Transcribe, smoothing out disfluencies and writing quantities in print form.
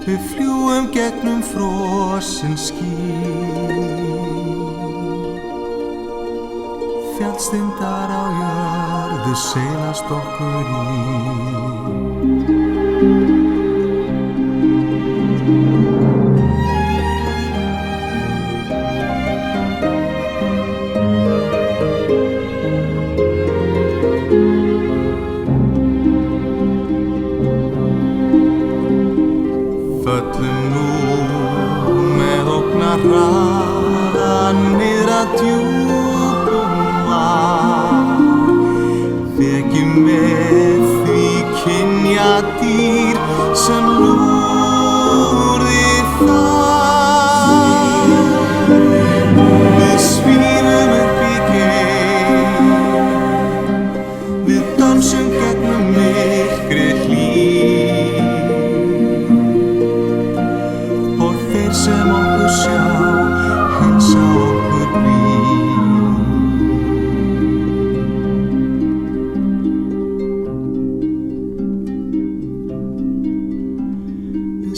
Við fljúgum gegnum frosin ský. Fjallstindar á jörðu seilast okkur í. Föllum nú með ógnarhraða niður að djúpum vatn. Vekjum með því kynjadýr sem lúrði þar. Við svífum upp í geim, við dansum gegnum myrkrið hlýr. Sem okkur sjá, heilsa okkur blíð. Við